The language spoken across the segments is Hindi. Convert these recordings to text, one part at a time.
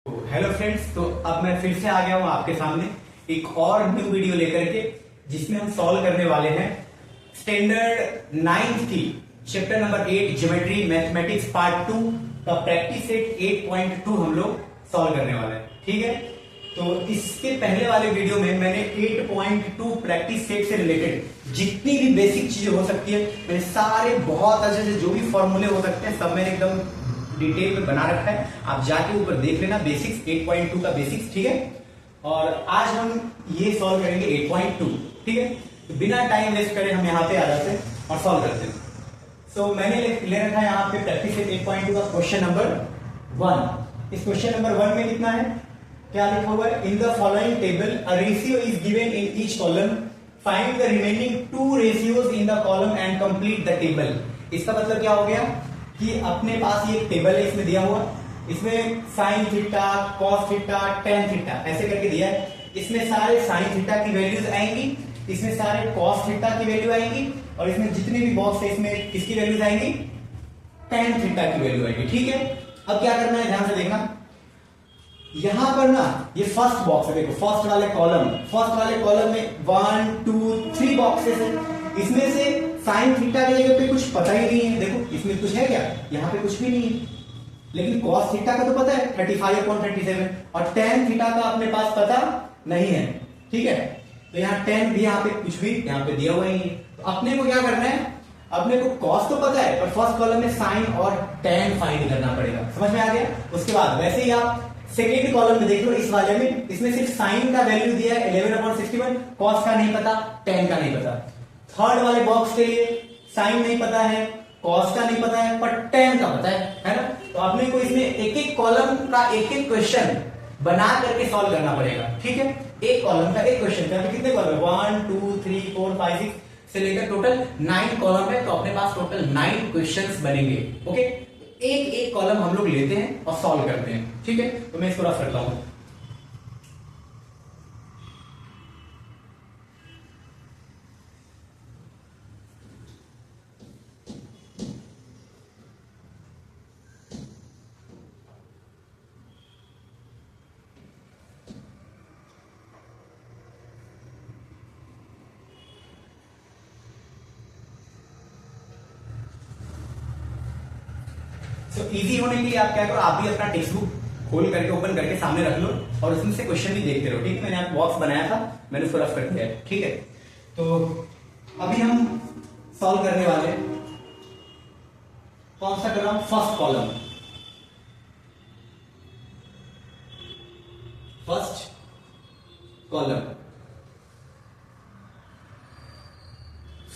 हेलो फ्रेंड्स, तो अब मैं फिर से आ गया हूं आपके सामने एक और न्यू वीडियो लेकर के, जिसमें हम सॉल्व करने वाले हैं स्टैंडर्ड 9th की chapter number 8 geometry mathematics part 2 का प्रैक्टिस सेट 8.2 हम लोग सॉल्व करने वाले हैं। ठीक है, तो इसके पहले वाले वीडियो में मैंने 8.2 प्रैक्टिस सेट से रिलेटेड जितनी भी बेसिक चीजें हो सकती है, मैंने सारे बहुत अच्छे से जो भी फॉर्मूले हो सकते हैं सब मैंने एकदम डिटेल में बना रखा है। आप जाके ऊपर देख लेना बेसिक्स 8.2 का बेसिक्स। ठीक है, और आज हम ये सॉल्व करेंगे 8.2। ठीक है, तो बिना टाइम वेस्ट करे हम यहाँ पे आ जाते हैं और सॉल्व करते हैं। सो मैंने ले रखा है यहाँ पे प्रैक्टिस सेट 8.2 का क्वेश्चन नंबर 1। इस क्वेश्चन नंबर 1 में कितना है, क्या लिखा हुआ है? In the following table a ratio is given in each column, find the remaining 2 ratios in the column and complete the table. इसका मतलब क्या हो गया कि अपने पास ये टेबल है, इसमें दिया हुआ, इसमें sine theta, cos theta, tan theta ऐसे करके दिया है। इसमें सारे साइन थीटा की वैल्यूज आएंगी, इसमें सारे कॉस थीटा की वैल्यू आएंगी, और इसमें जितने भी बॉक्स है इसमें किसकी वैल्यूज आएंगी? टेन थीटा की वैल्यू आएगी। ठीक है, अब क्या करना है, ध्यान से देखना। यहां पर ना ये फर्स्ट बॉक्स है, देखो फर्स्ट वाले कॉलम में 1 2 3 बॉक्सेस है। इसमें से साइन थीटा की जगह पे कुछ पता ही नहीं है। देखो इसमें कुछ है क्या? यहाँ पे कुछ भी नहीं है। लेकिन कॉस थीटा का तो पता है 35/37, और टेन थीटा का अपने पास पता नहीं है। ठीक है, तो यहाँ टेन भी यहाँ पे कुछ भी यहाँ पे दिया हुआ ही है। तो अपने को क्या करना है, अपने को कॉस तो पता है पर फर्स्ट कॉलम में साइन और टेन फाइंड करना पड़ेगा। समझ में आ गया? उसके बाद वैसे ही आप सेकेंड कॉलम में देख लो, इस वाले में इसमें सिर्फ साइन का वैल्यू दिया है 11/61, कॉस का नहीं पता, टेन का नहीं पता। थर्ड वाले बॉक्स के लिए साइन नहीं पता है, कॉस का नहीं पता है, पर टेन का पता है ना? तो आपने को इसमें एक एक कॉलम का एक एक क्वेश्चन बना करके सॉल्व करना पड़ेगा। ठीक है, एक कॉलम का एक क्वेश्चन का कितने कॉलम? 1 2 3 4 5 6 से लेकर टोटल 9 कॉलम है, तो अपने पास टोटल 9 क्वेश्चंस बनेंगे। ओके, एक एक कॉलम हम लोग लेते हैं और सॉल्व करते हैं। ठीक है, तो मैं इसको रफ करता हूं। तो इजी होने के लिए आप क्या करो, आप भी अपना टेक्स्ट बुक खोल करके ओपन करके सामने रख लो और उसमें से क्वेश्चन भी देखते रहो। ठीक है, मैंने यहाँ बॉक्स बनाया था, मैंने उसको रफ कर दिया है। ठीक है, तो अभी हम सॉल्व करने वाले हैं। कौन सा कर रहा हूं? First column.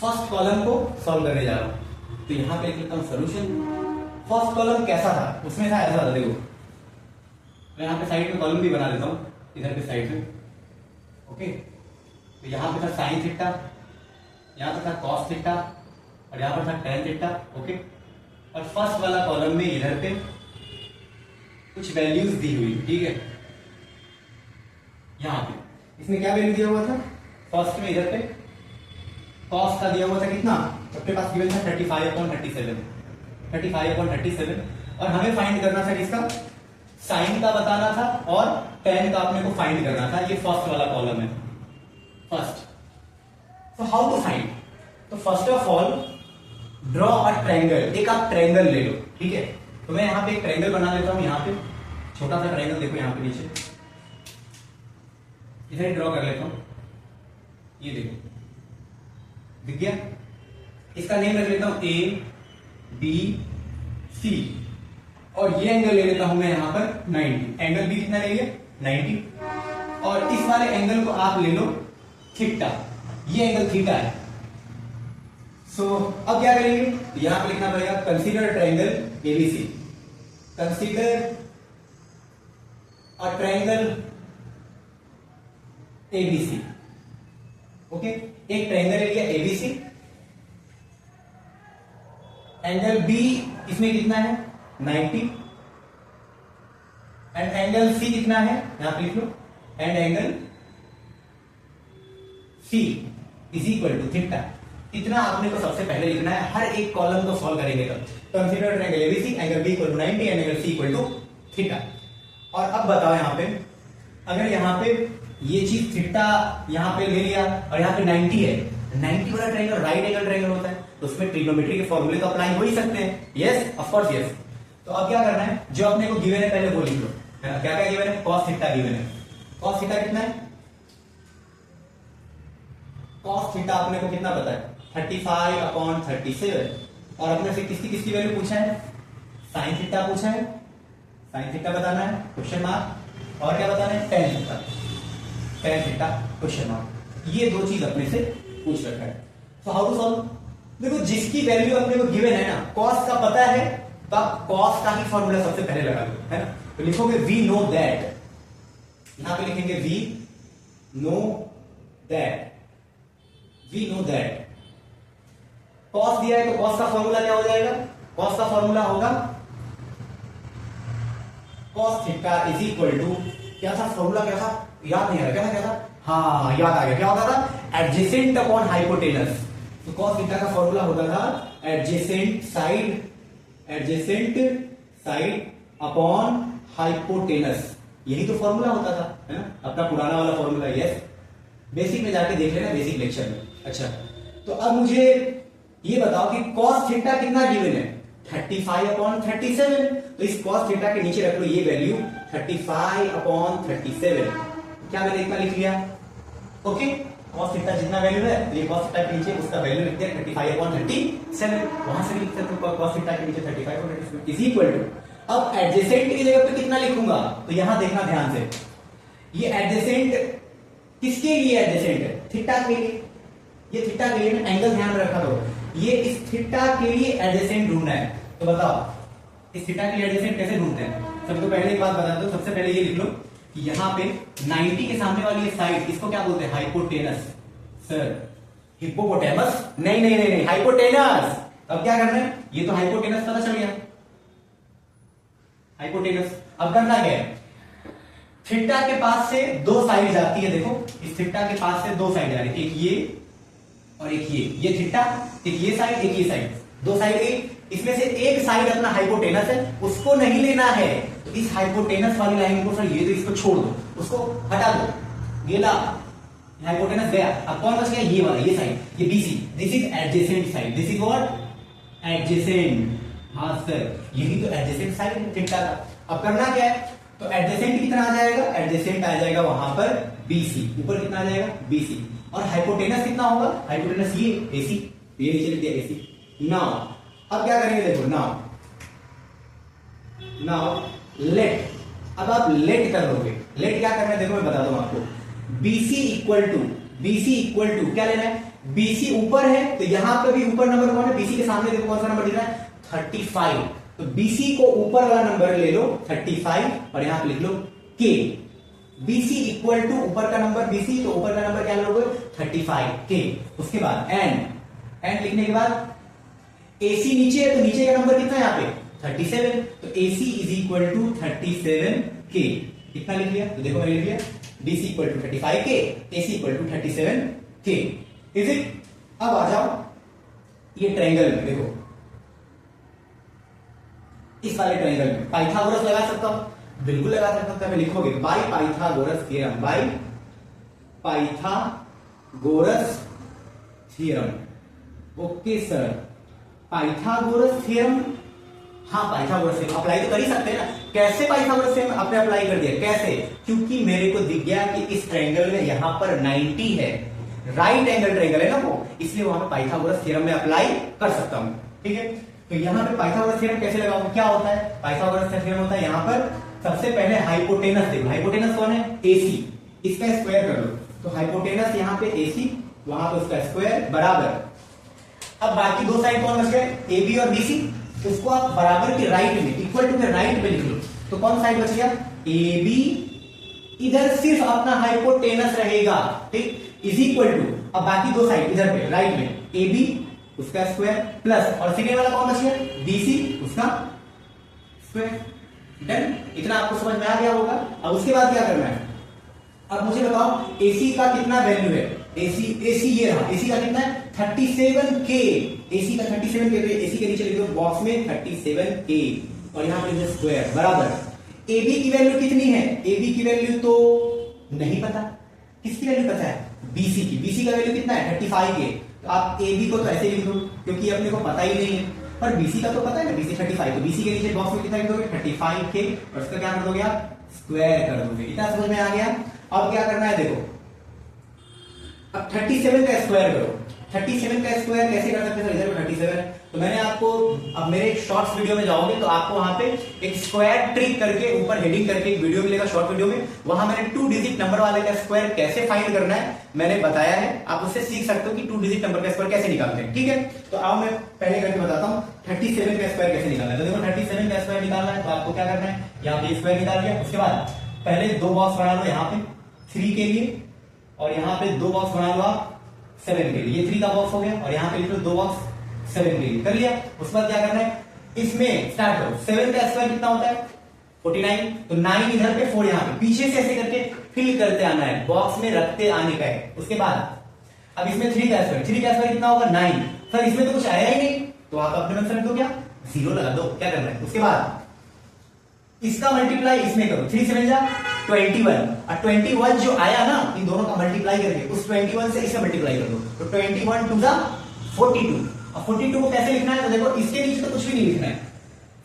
फर्स्ट कॉलम को सॉल्व करने जा रहा हूं, तो यहां पे लिख लेता हूं सोल्यूशन। फर्स्ट कॉलम कैसा था? उसमें था ऐसा था, देखो मैं यहाँ पे साइड में कॉलम भी बना देता हूँ, इधर पे साइड में। ओके, तो यहाँ पे था साइन थीटा, यहाँ पे था कॉस थीटा, और यहाँ पर था टेन थीटा। ओके, और फर्स्ट वाला कॉलम में इधर पे कुछ वैल्यूज दी हुई। ठीक है, यहाँ पे इसमें क्या वैल्यू दिया हुआ था? फर्स्ट में इधर पे कॉस का दिया हुआ था कितना? अपने पास गिवन था 35/37, और हमें फाइंड करना था किसका? साइन का बताना था और टेन का अपने को फाइंड करना था। ये फर्स्ट वाला कॉलम है, फर्स्ट। तो हाउ टू फाइंड? तो first of all draw a triangle. एक आप ट्रायंगल ले लो। ठीक है, तो मैं यहाँ पे एक ट्रायंगल बना लेता हूँ। यहाँ पे छोटा सा ट्रायंगल, देखो यहाँ पे नीचे इधर ड्रॉ कर लेता हूँ। ये देखो दिख गया। इसका नेम रख लेता हूं ABC, और ये एंगल ले लेता हूं मैं यहां पर 90। एंगल भी कितना ले लिया? 90। और इस वाले एंगल को आप ले लो थीटा, ये एंगल थीटा है। सो अब क्या करेंगे, यहां पर लिखना पड़ेगा consider triangle ABC। Consider a triangle ABC। Okay, एक ट्रायंगल ले लिया ABC। एंगल B इसमें कितना है? 90। एंड एंगल C कितना है? यहां पे लिख लो, and angle C is equal to theta. इतना आपने को सबसे पहले लिखना है, हर एक कॉलम को सॉल्व करेंगे तब। Consider triangle ABC, angle B equal to 90 and angle C equal to theta. और अब बताओ यहाँ पे, अगर यहाँ पे ये चीज थीटा यहाँ पे ले लिया और यहाँ पे 90 है, 90 वाला ट्रायंगल राइट एंगल ट्रायंगल होता है, तो उसमें ट्रिग्नोमेट्री के फॉर्मूले तो अप्लाई हो ही सकते हैं। Yes, of course yes. तो अब क्या करना है, जो अपने को गिवन है पहले वो लिख लो, है ना। क्या क्या गिवन है, cos थीटा गिवन है। cos थीटा कितना है, cos थीटा अपने को कितना पता है, 35/37। और अपने से किसकी किसकी वैल्यू पूछा है, sin थीटा पूछा है, sin थीटा बताना है क्वेश्चन मार्क, और क्या बताना है, tan theta, tan theta question mark. ये दो चीज अपने से पूछ रखा है। तो हाउ टू सॉल्व, देखो जिसकी वैल्यू अपने को गिवन है ना, cos का पता है, तो आप cos का ही फॉर्मूला सबसे पहले लगा लो, है ना। तो लिखोगे वी नो दैट, यहां पे लिखेंगे we know that, we know that cos दिया है, तो cos का फॉर्मूला क्या हो जाएगा, cos का फॉर्मूला होगा cos theta is equal to, क्या था फॉर्मूला, क्या था याद नहीं आ रहा, क्या था, हाँ याद आ गया, क्या होता था, एडजेसेंट अपॉन हाइपोटेनस। तो cos थीटा का फॉर्मूला होता था adjacent side, adjacent side upon hypotenuse, यही तो फॉर्मूला होता था, है ना, अपना पुराना वाला फॉर्मूला। यस, बेसिक में जाके देख लेना, बेसिक लेक्चर में। अच्छा, तो अब मुझे ये बताओ कि cos थीटा कितना गिवन है, 35/37। तो इस cos थीटा के नीचे रख लो ये वैल्यू 35/37, क्या मैंने इतना लिख लिया, ओके। cos थीटा जितना वैल्यू है, तो ये cos थीटा के नीचे उसका वैल्यू लिखते हैं 35/37, वहां से भी लिख सकते हो cos थीटा के नीचे 35/37 इज इक्वल टू, अब एडजेसेंट की जगह पे कितना लिखूंगा, तो यहां देखना ध्यान से, ये एडजेसेंट किसके लिए एडजेसेंट है, थीटा के लिए, ये थीटा के लिए ना, एंगल ध्यान में रखा तो, ये इस थीटा के लिए एडजेसेंट ढूंढना है। तो बताओ इस थीटा के लिए एडजेसेंट कैसे ढूंढते हैं, सबसे पहले एक बात बता दो, सबसे पहले ये लिख लो कि यहाँ पे 90 के सामने वाली ये साइड, इसको क्या बोलते हैं, हाइपोटेनस। सर हिप्पोपोटेमस, नहीं नहीं नहीं नहीं, हाइपोटेनस। अब क्या करना है, ये तो हाइपोटेनस पता चल गया, हाइपोटेनस। अब करना क्या है, थीटा के पास से दो साइड जाती है, देखो इस थीटा के पास से दो साइड जा रही है, एक ये और एक ये थीटा, एक ये साइड एक ये साइड, दो साइड गई, इसमें से एक साइड अपना हाइपोटेनस है, उसको नहीं लेना है, तो इस हाइपोटेनस वाली लाइन को, सर ये तो इसको छोड़ दो, उसको हटा दो, गेला हाइपोटेनस गया, अब कौन बच गया, ये वाला, ये साइड, ये BC, this is adjacent side, this is what, adjacent. हाँ सर, यही तो एडजेसेंट साइड है थीटा का। अब करना क्या है, तो एडजेसेंट कितना आ जाएगा, एडजेसेंट आ जाएगा वहां पर BC, ऊपर कितना आ जाएगा BC, और हाइपोटेनस कितना होगा, हाइपोटेनस ये AC, ये नीचे लिख दिया AC। नाउ अब क्या करेंगे, देखो नाउ लेट, अब आप लेट कर लोगे, लेट क्या करना है देखो मैं बता दूं आपको, BC इक्वल टू क्या लेना है, BC ऊपर है, तो यहां पे भी ऊपर नंबर कौन है, BC के सामने देखो कौन सा नंबर दिख रहा है, 35, तो BC को ऊपर वाला नंबर ले लो 35, और यहां पे लिख लो K। BC इक्वल टू ऊपर का नंबर BC, तो ऊपर का नंबर क्या लोगे 35 K। उसके बाद एंड लिखने के बाद AC नीचे है, तो नीचे का नंबर कितना है यहाँ पे 37, तो AC is equal to 37 K। कितना लिख लिया, तो देखो मैंने लिख लिया BC equal to 35 K, AC equal to 37 K, is it. अब आ जाओ ये ट्रायंगल में, देखो इस वाले ट्रायंगल में पाइथागोरस लगा सकता हूं, बिल्कुल लगा सकता हूं, लिखोगे by Pythagoras theorem, by Pythagoras theorem. Okay sir, Pythagoras theorem, हाँ पाइथागोरस थ्योरम अप्लाई तो कर ही सकते हैं ना। कैसे पाइथागोरस थ्योरम आपने अप्लाई कर दिया, कैसे, क्योंकि मेरे को दिख गया कि इस ट्रायंगल में यहां पर 90 है, राइट एंगल ट्रायंगल है ना वो, इसलिए वहां पे पाइथागोरस थ्योरम में अप्लाई कर सकता हूं। ठीक है, तो यहां पे पाइथागोरस थ्योरम कैसे लगाऊंगा, क्या होता है पाइथागोरस थ्योरम होता है, यहां पर सबसे पहले हाइपोटेनस देखो, हाइपोटेनस कौन है AC, इसका स्क्वायर कर लो, तो हाइपोटेनस यहां पे AC, वहां पे उसका स्क्वायर बराबर। अब बाकी दो साइड कौन बच गए, AB और BC, उसको आप बराबर के राइट में, इक्वल टू के राइट में लिख लो, तो कौन साइड बच गया AB, इधर सिर्फ अपना हाइपोटेनस रहेगा, ठीक, इज इक्वल टू, अब बाकी दो साइड इधर पे राइट में AB उसका स्क्वायर प्लस, और सेकेंड वाला कौन बच गया BC उसका स्क्वायर। डन, इतना आपको समझ में आ गया होगा। अब उसके बाद क्या करना है, अब मुझे बताओ AC का कितना वैल्यू है, AC ये रहा, AC का कितना है 37K, AC का 37K, AC के नीचे लिख दो बॉक्स में 37K, और यहां पर लिख दो स्क्वायर बराबर ए बी की वैल्यू कितनी है? ए बी की वैल्यू तो नहीं पता। किसकी वैल्यू पता है? बीसी की। बीसी का वैल्यू कितना है? 35 के। तो आप ए बी को तो ऐसे लिख दो क्योंकि अपने को पता ही नहीं है, पर बीसी का तो पता है ना, बीसी 35। तो बीसी के नीचे बॉक्स में कितना लिख दोगे? 35 के, और उसका क्या कर दोगे आप? स्क्वायर कर दोगे। इतना समझ में आ गया? अब क्या करना है देखो, अब 37 का स्क्वायर करो। 37 का स्क्वायर कैसे कर सकते हैं? इधर में 37 है, तो मैंने आपको, अब मेरे शॉर्ट्स वीडियो में जाओगे तो आपको वहां पे एक स्क्वायर ट्रिक करके ऊपर हेडिंग करके एक वीडियो मिलेगा शॉर्ट वीडियो में, वहां मैंने 2 डिजिट नंबर वाले का स्क्वायर कैसे फाइंड करना है मैंने बताया है। आप उससे सीख सकते हो कि 2 डिजिट नंबर का स्क्वायर कैसे निकालते हैं। ठीक है, तो आओ मैं पहले करके बताता हूँ 37 का स्क्वायर कैसे निकालना है। तो देखो 37 का स्क्वायर निकालना है तो आपको क्या करना है, यहाँ पे स्क्वायर निकाल लिया। उसके बाद पहले 2 बॉक्स बना लो यहाँ पे 3 के लिए, और यहाँ पे 2 बॉक्स बना लो आप 7 के लिए। ये 3 का बॉक्स हो गया, और यहाँ पे लिख लो 2 बॉक्स 7 के लिए। कर लिया। उसके बाद क्या करना है, इसमें स्टार्ट करो। 7 का स्क्वायर कितना होता है? 49। तो 9 इधर पे, 4 यहाँ पे, पीछे से ऐसे करके फिल करते आना है, बॉक्स में रखते आने का है। उसके बाद अब इसमें 3 का स्क्वायर, 3 का स्क्वायर कितना होगा? 9। सर इसमें तो कुछ आया ही नहीं, तो आप अपने मन से रख दो, क्या 0 लगा दो, क्या करना है। उसके बाद इसका मल्टीप्लाई इसमें करो, 3 7 जा 21, और 21 जो आया ना इन दोनों का मल्टीप्लाई करके उस 21 से इसे मल्टीप्लाई कर दो, तो 21 2 जा 42। और 42 को कैसे लिखना है? तो देखो इसके नीचे तो कुछ भी नहीं लिखना है,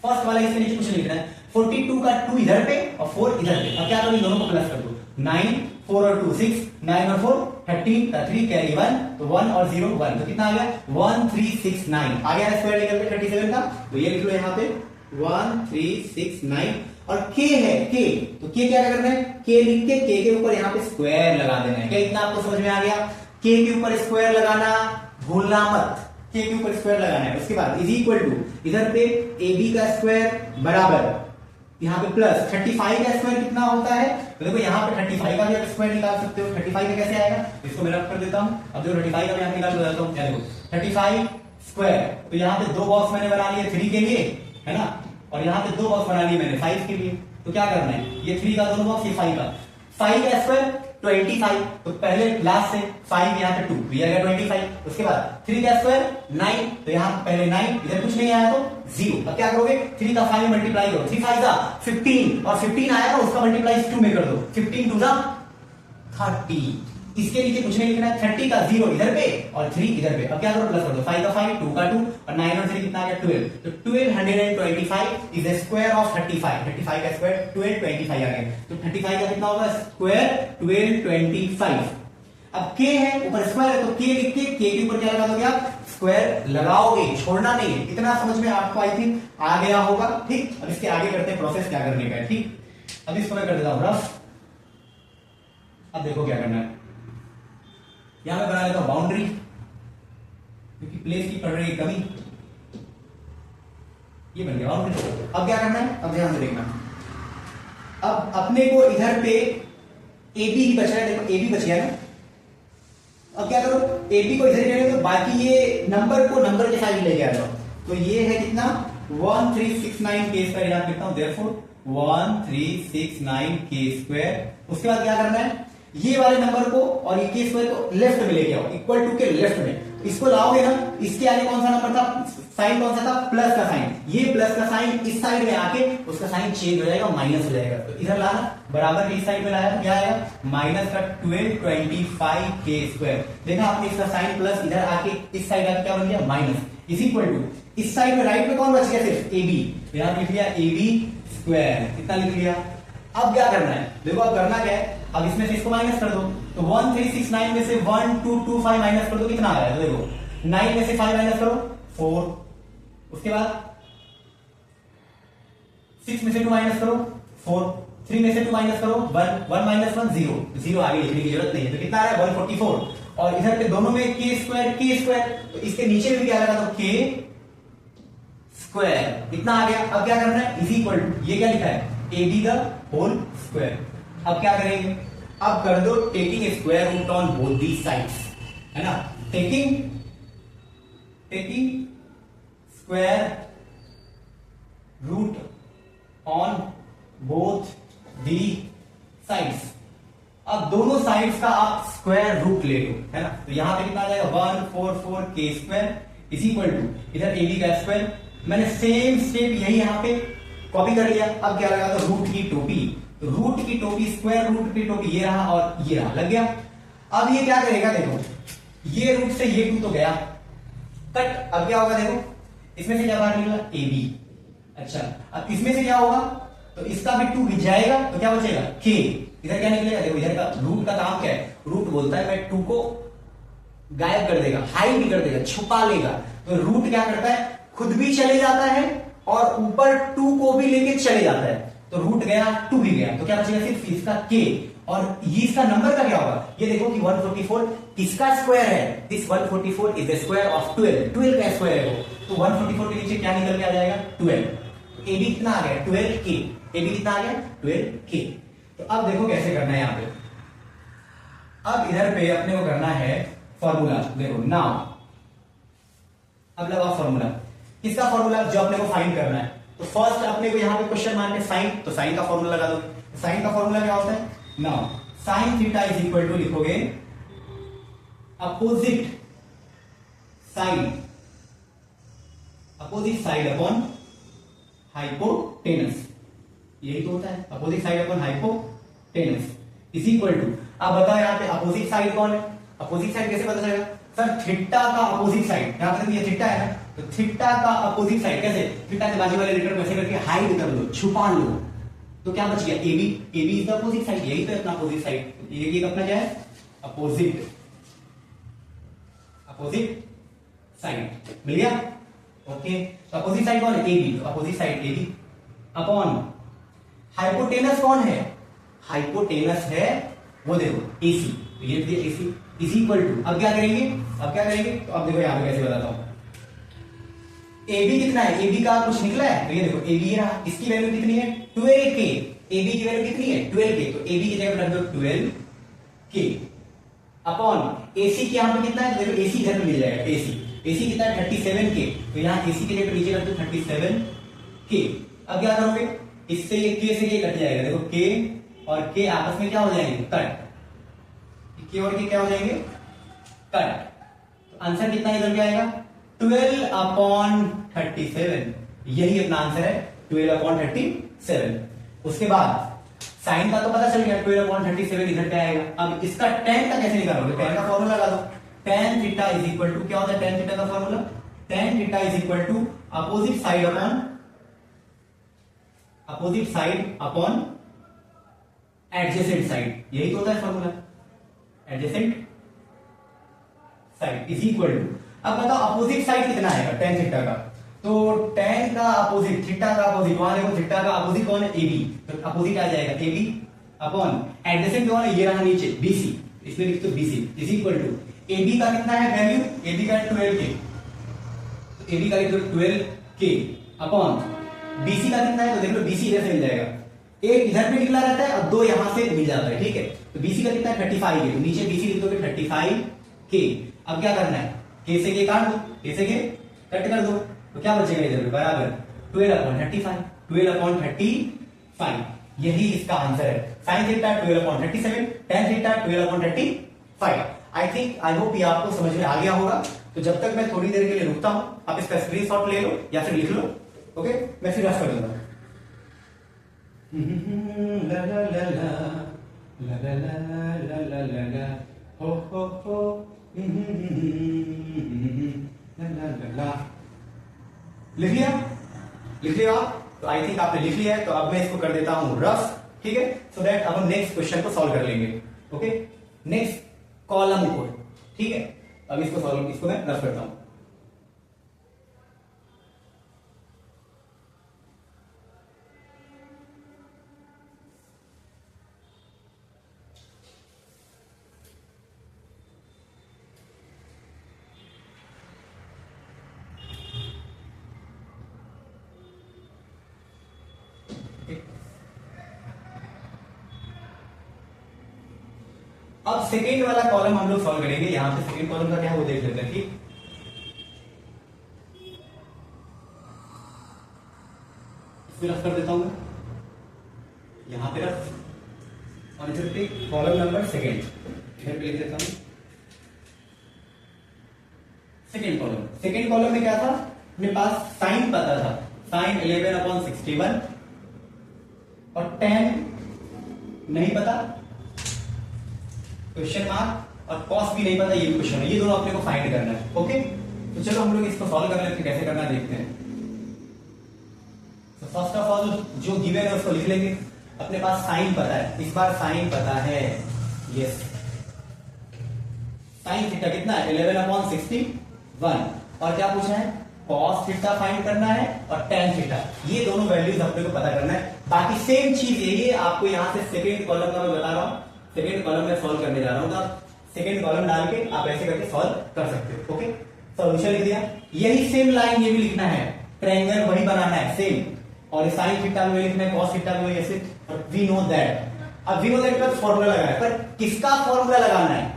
फर्स्ट वाला इसके नीचे कुछ नहीं लिखना है। 42 का 2 इधर पे और 4 इधर पे। अब क्या करो, इन दोनों को प्लस कर दो, 9 4 और 2 6, 9 और 4 13 का 3 कैरी 1, तो 1 और 0 1, तो कितना आ गया? 1369 आ गया स्क्वायर निकल के 37 का। तो ये लिख लो यहाँ पे 1369, और k है k, तो k क्या करना है? k लिख के k के ऊपर यहाँ पे स्क्वायर लगा देना है। क्या इतना आपको समझ में आ गया? k के ऊपर स्क्वायर लगाना भूलना मत, k के ऊपर स्क्वायर लगाना है। उसके बाद इज इक्वल टू इधर पे ab का स्क्वायर बराबर यहाँ पे प्लस 35 का स्क्वायर कितना होता है? तो देखो यहाँ पे 35 का भी आप स्क्वायर निकाल सकते हो। 35 का कैसे आएगा? इसको मैं रख कर देता हूँ। अब देखो 35 का मैं यहाँ निकाल देता हूँ। क्या देखो 35 स्क्वायर, तो यहाँ पे 2 बॉक्स मैंने बना लिए 3 के लिए, है ना, और यहाँ पे 2 बॉक्स बना लिए मैंने 5 के लिए। तो क्या करना है, ये 3 का दोनों बॉक्स, ये 5 का। 5 का स्क्वायर 25, तो पहले लास्ट से 5 यहाँ पे 2, तो ये आ गया 25। उसके बाद 3 का स्क्वायर 9, तो यहाँ पहले 9, इधर कुछ नहीं आया तो 0। अब क्या करोगे, 3 का 5 मल्टीप्लाई करो, 3 5 जा 15, और 15 आया तो उसका मल्टीप्लाई 2 में कर दो, 15 2 जा 30। इसके नीचे कुछ नहीं लिखना है, 30 का 0 इधर पे और 3 इधर पे। अब क्या करो, प्लस कर दो, 5 का 5, 2 का 2, और 9 और 3 कितना आ गया 12। तो 1225 इज द स्क्वायर ऑफ 35। 35 का स्क्वायर 1225 आ गया। तो 35 का कितना होगा स्क्वायर? 1225। अब k है ऊपर स्क्वायर है, तो k लिख के k के ऊपर क्या लगा दोगे आप? स्क्वायर लगाओगे, छोड़ना नहीं है। इतना समझ में आपको आई थिंक आ गया होगा। ठीक, अब इसके आगे करते हैं प्रोसेस क्या करने का है। ठीक, अब इसको मैं कर देता हूं रफ। अब देखो क्या करना है, यहां मैं बना लेता हूं बाउंड्री, क्योंकि प्लेस की पड़ रही है कमी। ये बन गया बाउंड्री। अब क्या करना है, अब ध्यान से देखना। अब अपने को इधर पे ए बी ही बचा है, देखो ए बी बच गया ना। अब क्या करो, ए बी को इधर ले लो, बाकी ये नंबर को नंबर के साइड लेके आ जाओ। तो ये है कितना 1369 के स्क्वायर, यहां लिखता हूं देयरफॉर 1369 के स्क्वायर। उसके बाद क्या करना है, ये वाले नंबर को और ये के स्क्वायर को लेफ्ट में लेके आओ, इक्वल टू के लेफ्ट में। इसको लाओगे ना, इसके आगे कौन सा नंबर था, साइन कौन सा था, प्लस का साइन। ये प्लस का साइन इस साइड में आके उसका साइन चेंज हो जाएगा, माइनस हो जाएगा। तो इधर लाना, बराबर इस साइड में लाया तो क्या आएगा, माइनस का 1225 के स्क्वायर। देखा आपने, इसका साइन प्लस इधर आके इस साइड आके क्या बन गया माइनस, इज इक्वल टू इस साइड में राइट में कौन बच गया, सिर्फ ए बी। यहां लिख लिया ए बी स्क्वायर, कितना लिख लिया। अब क्या करना है, देखो अब करना क्या है, अब इसमें से इसको माइनस कर दो। तो 1369 में से 1225 माइनस कर दो, कितना आ रहा है, तो देखो 9 में से 5 माइनस करो 4। उसके बाद 6 में से 2 माइनस करो 4, 3 में से 2 माइनस करो 1, 1 माइनस 1 0, 0 आगे लिखने की जरूरत नहीं है। तो कितना आ रहा है 144, और इधर पे दोनों में के स्क्वायर, तो इसके नीचे भी क्या लगा, तो के स्क्वायर, इतना आ गया। अब क्या करना है, इज इक्वल टू ये क्या लिखा है, A B the whole square. अब क्या करेंगे, अब कर दो taking square root on both the sides, है ना। Taking square root on both the sides. अब दोनों साइड्स का आप स्क्वायर रूट ले लो, है ना। तो यहां पे कितना आ जाएगा 144 के स्क्वायर इज इक्वल टू इधर ए बी का स्क्वायर। मैंने सेम स्टेप यही यहां पे कॉपी कर लिया। अब क्या लगा, तो रूट की टोपी, तो रूट की टोपी, स्क्वायर रूट की टोपी ये रहा और ये रहा, लग गया। अब ये क्या करेगा, देखो ये रूट से ये 2 तो गया कट। अब क्या होगा, देखो इसमें से क्या बाहर निकला, ए बी। अच्छा, अब इसमें से क्या होगा, तो इसका भी 2 गिर जाएगा, तो क्या बचेगा, के। इधर क्या निकलेगा, देखो इधर का रूट का काम क्या है, रूट बोलता है मैं 2 को गायब कर देगा, हाइड कर देगा, छुपा लेगा। तो रूट क्या करता है, खुद भी चले जाता है और ऊपर 2 को भी लेके चले जाता है। तो रूट गया, 2 भी गया, तो क्या बचेगा, सिर्फ इसका के। और ये इसका नंबर का क्या होगा, ये देखो कि 144 किसका स्क्वायर है, this 144 is the square of 12, 12 का स्क्वायर है वो। तो 144 के नीचे क्या निकल के आ जाएगा, 12। तो ए बी कितना आ गया, 12 के। ए बी कितना आ गया, 12 के। तो अब देखो कैसे करना है यहां पे। अब इधर पे अपने को करना है फॉर्मूला, देखो नाउ अब लगा फॉर्मूला, किसका फॉर्मूला, जो अपने को फाइंड करना है। तो फर्स्ट अपने को यहां पे क्वेश्चन मार्क है साइन, तो साइन का फॉर्मूला लगा दो। साइन का फॉर्मूला क्या होता है, now sine theta is equal to, लिखोगे अपोजिट साइड अपॉन हाइपोटेनस, यही तो होता है, opposite side upon hypotenuse is equal to. अब बताओ यहां पे अपोजिट साइड कौन है, अपोजिट साइड कैसे पता चलेगा, सर थीटा का अपोजिट साइड, यहां पर ये थीटा है ना, तो थीटा का अपोजिट साइड कैसे, थीटा के बाजू वाले लेटर को ऐसे करके हाइड कर लो, छुपा लो, तो क्या बच गया, AB। AB is the opposite side, यही तो है अपना अपोजिट साइड। ये अपना क्या है, अपोजिट साइड, मिल गया, ओके। तो अपोजिट साइड कौन है, AB, तो opposite side AB upon hypotenuse कौन है, हाइपोटेनस है वो देखो AC, तो ये दिया AC इज इक्वल टू। अब क्या करेंगे, तो अब देखो यहां पे कैसे बताता हूं। AB कितना है, AB का कुछ निकला है, तो ये देखो AB रहा, इसकी वैल्यू कितनी है, 12 के। AB की वैल्यू कितनी है, 12 के, तो AB की जगह पर रख दो 12 के अपॉन AC के यहां पे कितना है, तो देखो AC इधर पे मिल जाएगा, AC कितना है 37 के, तो यहां AC की जगह पर नीचे रख दो 37 के। अब क्या करोगे, इससे ये के से ये कट जाएगा, देखो के और के आपस में क्या हो जाएंगे, कट, के और के क्या हो जाएंगे, कट। तो आंसर कितना इधर क्या आएगा, 12 अपॉन 37, यही अपना आंसर है 12 अपॉन 37। उसके बाद साइन का तो पता चल गया, 12 अपॉन 37 इधर क्या आएगा। अब इसका tan का कैसे निकालोगे, tan का फॉर्मूला लगा दो, tan theta is equal to, क्या होता है tan थीटा का formula, tan theta is equal to opposite side upon adjacent side, यही तो होता है formula, adjacent side is equal to. अब बताओ अपोजिट साइड कितना आएगा tan थीटा का, तो tan का अपोजिट, थीटा का अपोजिट, वहां देखो थीटा का अपोजिट कौन है, AB, तो अपोजिट आ जाएगा AB अपॉन एडजेसेंट कौन है, ये रहा नीचे BC, इसमें लिख दो BC is equal to AB का कितना है वैल्यू, AB का 12 के, तो AB का लिख दो 12 के अपॉन BC का कितना है, तो देख लो BC इधर से मिल जाएगा, एक इधर पे निकला रहता है और 2 यहां से मिल जाता है, ठीक है। तो BC का कितना है 35 के, तो नीचे BC लिख दोगे 35 के। अब क्या करना है, के से के काट दो, के से के कट कर दो, तो क्या बचेगा इधर बराबर 12 अपॉन 35, 12 अपॉन 35, यही इसका आंसर है। Sine theta 12 upon 37, tan theta 12 upon 35। I hope ये आपको समझ में आ गया होगा। तो जब तक मैं थोड़ी देर के लिए रुकता हूं, आप इसका स्क्रीनशॉट ले लो या फिर लिख लो, ओके, मैं फिर रफ कर दूंगा। ला ला ला ला ला ला ला ला ला ला हो हो ला। लिख लिया आप, तो आई थिंक आपने लिख लिया है। तो अब मैं इसको कर देता हूं रफ, ठीक है, सो दैट अब हम नेक्स्ट क्वेश्चन को सॉल्व कर लेंगे, ओके, नेक्स्ट कॉलम को, ठीक है। अब इसको मैं रफ करता हूं। अब सेकेंड वाला कॉलम हम लोग सॉल्व करेंगे। यहां पे सेकेंड कॉलम का क्या है वो देख लेते हैं, ठीक। इसमें रफ कर देता हूं मैं, यहां पे रफ, और इधर पे कॉलम नंबर सेकेंड इधर पे लिख देता हूं। सेकेंड कॉलम में क्या था, अपने पास साइन पता था, साइन 11 अपॉन 61 और tan नहीं पता, क्वेश्चन मार्क, और cos भी नहीं पता, ये क्वेश्चन है, ये दोनों अपने को फाइंड करना है। ओके, तो चलो हम लोग इसको सॉल्व कर लेते हैं, कैसे करना है देखते हैं। तो फर्स्ट ऑफ ऑल जो गिवन है उसको लिख लेंगे। अपने पास साइन पता है, इस बार साइन पता है, यस, साइन थीटा कितना है 11/61, और क्या पूछा है cos थीटा फाइंड करना है और tan थीटा, ये दोनों वैल्यूज अपने को पता करना है। बाकी सेम चीज यही है, आपको यहाँ से सेकेंड कॉलम का मैं बता रहा हूँ, सेकेंड कॉलम में सॉल्व करने जा रहा हूँ, तो सेकेंड कॉलम डाल के आप ऐसे करके सॉल्व कर सकते हो। ओके, सॉल्यूशन लिख दिया, यही सेम लाइन ये भी लिखना है, ट्रायंगल वही बनाना है सेम, और साइन थीटा में लिखना है, cos थीटा में ऐसे, और वी नो दैट, अब वी नो दैट का फॉर्मूला लगाना है, पर किसका फॉर्मूला लगाना है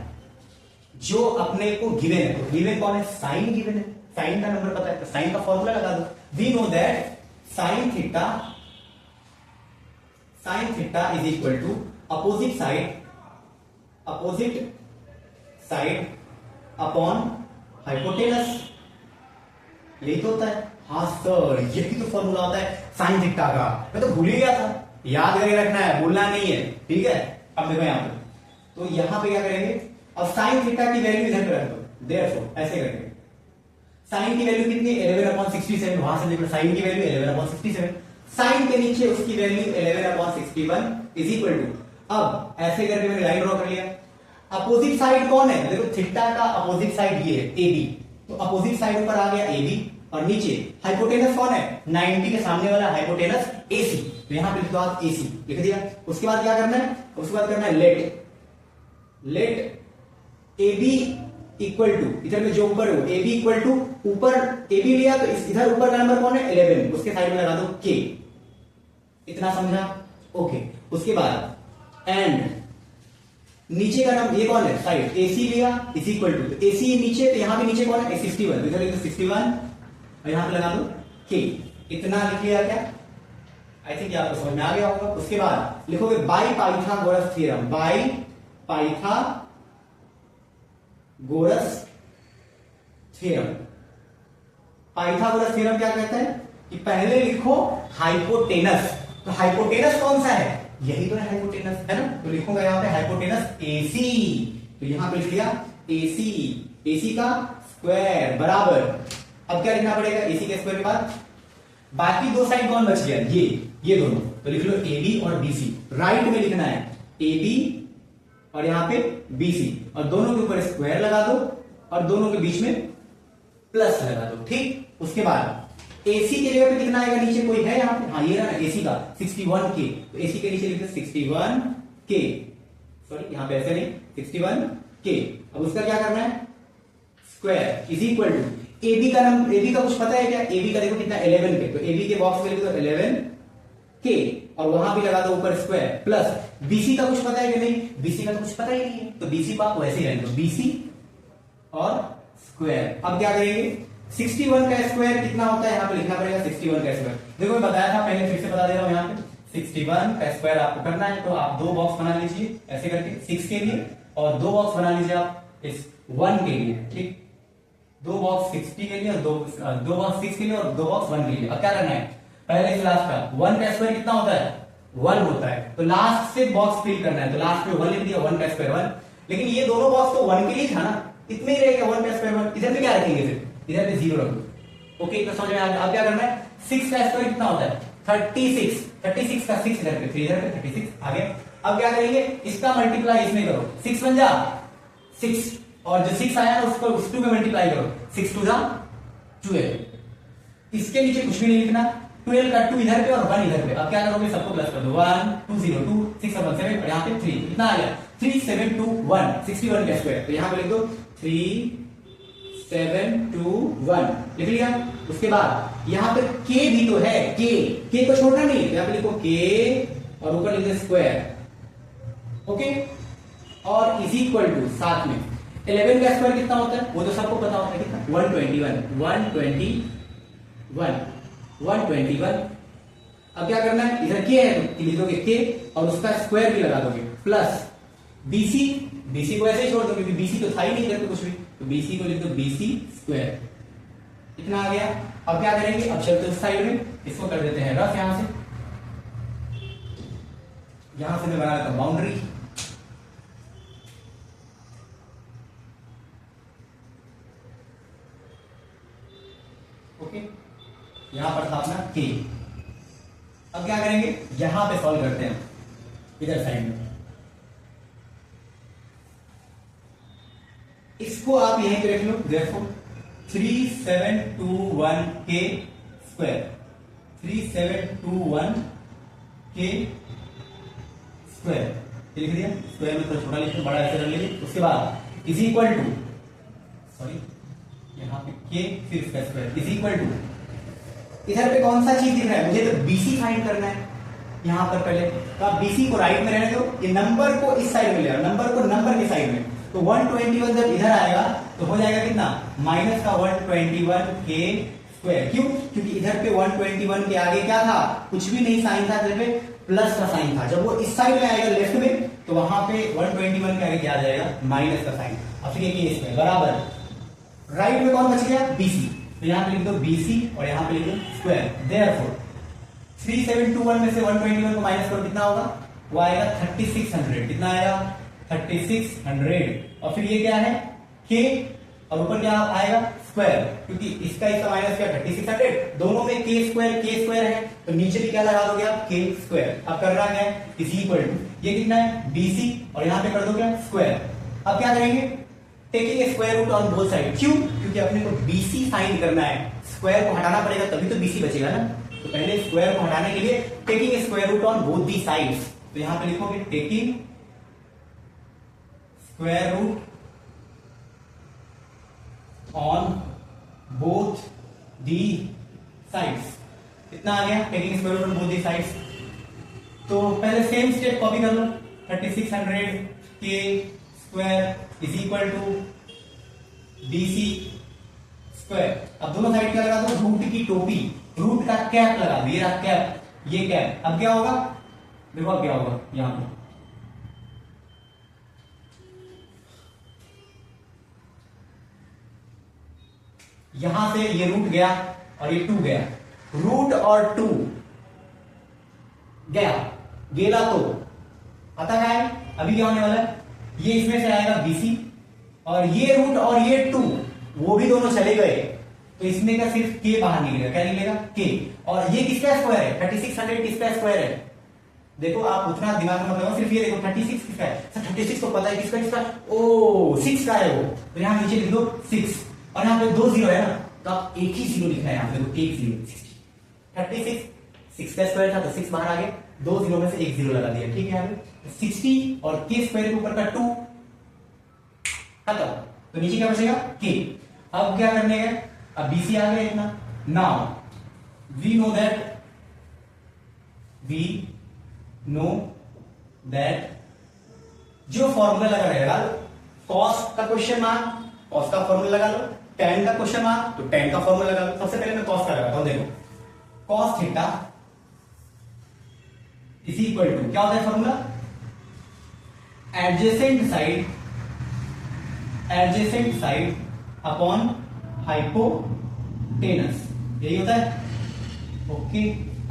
जो अपने को गिवन है, तो गिवन कौन है, साइन गिवन है, साइन का नंबर पता है, तो साइन का फॉर्मूला लगा दो। We know that sine theta is equal to opposite side upon hypotenuse, यही तो होता है। हाँ सर, यही तो फॉर्मूला होता है साइन थीटा का, मैं तो भूल ही गया था, याद करके रखना है, भूलना नहीं है, ठीक है। अब देखो यहां पे, तो यहां पे क्या करेंगे, अब साइन थीटा की वैल्यू इधर पे रख दो, देयरफॉर ऐसे करके साइन की वैल्यू कितनी 11/67, वहां से देखो साइन की वैल्यू 11/67, साइन के नीचे उसकी वैल्यू 11/61 इज इक्वल टू, अब ऐसे करके मैंने लाइन ड्रॉ कर लिया। अपोजिट साइड कौन है, देखो थीटा का अपोजिट साइड ये है AB, तो अपोजिट साइड ऊपर आ गया AB, और नीचे हाइपोटेनस कौन है 90 के सामने वाला हाइपोटेनस AC, तो यहां पे लिख दो आप AC लिख दिया। उसके बाद क्या करना है, उसके बाद करना है लेट AB इक्वल टू, इधर में जो ऊपर है AB इक्वल टू, ऊपर AB लिया तो इधर ऊपर का नंबर कौन है 11, उसके साइड में लगा दो K, इतना समझा। ओके, उसके बाद एंड नीचे का नंबर ये कौन है साइड AC लिया इज इक्वल टू, तो AC नीचे, तो यहां पे नीचे कौन है 61, इधर लिख दो 61 और यहां पे लगा दो K, इतना लिख लिया क्या, आई थिंक आपको समझ में आ गया होगा। उसके बाद लिखोगे by Pythagoras theorem, by Pythagoras theorem. Pythagoras theorem क्या कहता है कि पहले लिखो हाइपोटेनस, तो हाइपोटेनस कौन सा है, यही तो है हाइपोटेनस, है ना, तो लिखूंगा यहां पे हाइपोटेनस AC, तो यहां पे लिख लिया AC का स्क्वायर बराबर, अब क्या लिखना पड़ेगा AC के स्क्वायर के बाद बाकी दो साइड कौन बच गया, ये दोनों, तो लिख लो AB और BC, राइट में लिखना है AB और यहां पे BC, और दोनों के ऊपर स्क्वायर लगा दो और दोनों के बीच में प्लस लगा दो, ठीक। उसके बाद AC के जगह पे कितना आएगा, नीचे कोई है यहाँ पे, हाँ ये रहा AC का 61K, तो AC के नीचे लिखते 61K, सॉरी यहाँ पे ऐसे नहीं 61K। अब उसका क्या करना है, square is equal to AB का नंबर, AB का कुछ पता है क्या, AB का देखो कितना 11K, तो AB के बॉक्स में लिख दो 11K और वहां भी लगा दो ऊपर स्क्वायर, प्लस BC का कुछ पता है कि नहीं, BC का तो कुछ पता ही नहीं है, तो BC को आप वैसे ही रहने दो BC और स्क्वायर। अब क्या करेंगे, 61 का स्क्वायर कितना होता है, यहाँ पे लिखना पड़ेगा 61 का स्क्वायर, देखो मैं बताया था पहले, फिर से बता दे रहा हूं, यहाँ पे 61 का स्क्वायर आपको करना है, तो आप दो बॉक्स बना लीजिए ऐसे करके 6 के लिए, और दो बॉक्स बना लीजिए आप इस 1 के लिए, ठीक, दो बॉक्स 60 के लिए और दो बॉक्स 6 के लिए और दो बॉक्स 1 के लिए। अब क्या करना है, पहले से लास्ट का 1 का स्क्वायर कितना होता है 1 होता है, तो लास्ट से बॉक्स फिल करना है, तो लास्ट में 1 लिख दिया, 1 का स्क्वायर 1, लेकिन ये दोनों बॉक्स तो 1 के लिए था ना, इतने ही रहेगा 1 का स्क्वायर 1, इधर पे क्या रखेंगे, फिर इधर पे 0 रख दो। ओके, तो समझ में आ गया। अब क्या करना है, 6 का स्क्वायर कितना होता है 36, 36 का 6 इधर पे, 3 इधर पे 36 आ गया। अब क्या करेंगे, इसका मल्टीप्लाई इसमें करो, 6 बन जा 6, और जो 6 आया ना उसको उस 2 में मल्टीप्लाई करो, 6 2 जा 12, इसके नीचे कुछ भी नहीं लिखना, 12 का 2 इधर पे और 1 इधर पे। अब क्या करोगे, सबको प्लस कर दो, 1 2 0 2 6 7 7 और यहाँ पे 3, इतना आ गया 3 7 2 1, 61 का स्क्वायर, तो यहाँ पे लिख दो 3 7 2 1 लिख लिया। उसके बाद यहाँ पे K भी तो है, K को छोड़ना नहीं, यहाँ पे लिखो K और ऊपर लिख दो स्क्वायर, ओके, और इज इक्वल टू साथ में 11 का स्क्वायर कितना होता है, वो तो सबको पता होता है, कितना 121। अब क्या करना है, इधर K है तो लिखोगे K और उसका स्क्वायर भी लगा दोगे, प्लस BC को ऐसे ही छोड़ दो क्योंकि BC तो था ही नहीं इधर पे कुछ भी, तो BC को लिख दो BC स्क्वायर, इतना आ गया। अब क्या करेंगे, अब चलते उस साइड में, इसको कर देते हैं रफ यहां से, यहां से मैं बना लेता हूं बाउंड्री। ओके, यहां पर था अपना के। अब क्या करेंगे, यहां पे सॉल्व करते हैं इधर साइड में। इसको आप यहीं पे रख लो, देखो 3721 के स्क्वायर, 3721 के स्क्वायर लिख दिया। स्क्वायर में थोड़ा छोटा लिखो, बड़ा ऐसे रख लीजिए। उसके बाद इज इक्वल टू, सॉरी यहाँ पे के फिर इसका स्क्वायर इज इक्वल टू, इधर पे कौन सा चीज दिख रहा है मुझे, तो बीसी फाइंड करना है यहां पर पहले। तो आप बीसी को राइट में रहने दो, ये नंबर को इस साइड में ले आओ, नंबर को नंबर की साइड में। तो 121 जब इधर आएगा तो हो जाएगा कितना, माइनस का 121 के स्क्वायर। क्यों, क्योंकि इधर पे 121 के आगे क्या था, कुछ भी नहीं साइन था, इधर पे प्लस का साइन था। जब वो इस साइड में आएगा लेफ्ट में, तो वहां पे 121 के आगे क्या आ जाएगा, माइनस का साइन। अब फिर ये इसमें बराबर राइट में कौन बच गया, बीसी। तो यहां पे लिख दो बीसी और यहां पे लिख दो स्क्वायर। देयरफॉर 3721 में से 121 को माइनस करो, कितना होगा, वो आएगा 3600। कितना आएगा, 3600। और फिर ये क्या है, के, और ऊपर क्या आएगा, स्क्वायर, क्योंकि इसका माइनस क्या 3600, दोनों में के स्क्वायर है, तो नीचे भी क्या लगा दोगे आप, के स्क्वायर। अब कर रहा है इज इक्वल टू, ये कितना है बीसी, और यहां पे कर दो क्या, स्क्वायर। अब क्या करेंगे, taking square root on both side. क्यों, क्योंकि अपने को बीसी फाइंड करना है, स्क्वायर को हटाना पड़ेगा तभी तो बीसी बचेगा ना। तो पहले स्क्वायर को हटाने के लिए taking square root on both the sides. तो यहां पे लिखोगे taking square root on both the sides. कितना आ गया, taking square root on both the sides. तो पहले सेम स्टेप कॉपी कर लो, 3600 के square is equal to BC square. अब दोनों साइड क्या लगा दो, रूट की टोपी, रूट का कैप लगा दो, ये रहा कैप, ये कैप। अब क्या होगा, देखो अब क्या होगा, यहां पर यहां से ये रूट गया और ये 2 गया, रूट और 2 गया, गेला तो पता क्या है, अभी क्या होने वाला है, ये इसमें से आएगा बीसी, और ये रूट और ये 2 वो भी दोनों चले गए, तो इसमें का सिर्फ के बाहर निकलेगा। क्या निकलेगा, के। और ये किसका स्क्वायर है, 3600 किसका स्क्वायर है, देखो आप उतना दिमाग में मत लगाओ, सिर्फ ये देखो 36 किसका है, सर 36 को पता है किसका, किसका, ओ 6 का है वो, तो यहां नीचे लिख दो 6, और यहाँ पे 2 जीरो है ना, तो आप एक ही जीरो लिखना है यहाँ पे, देखो एक जीरो, 36 6 का स्क्वायर था तो 6 बाहर आ गया, 2 जीरो में से एक जीरो लगा दिया, ठीक है। यहाँ पे 60 और के स्क्वायर के ऊपर का 2 खत्म, तो नीचे क्या बचेगा, के। अब क्या करने का, अब बीसी आ गया इतना। नाउ वी नो दैट जो फॉर्मूला लगा रहेगा, कॉस का क्वेश्चन मार्क, कॉस का फॉर्मूला लगा लो, tan का क्वेश्चन मार्क, तो tan का फॉर्मूला लगा लो। सबसे पहले मैं कॉस का लगाता हूं, देखो cos theta is equal to, क्या होता है formula, adjacent side upon hypotenuse, यही होता है। ओके,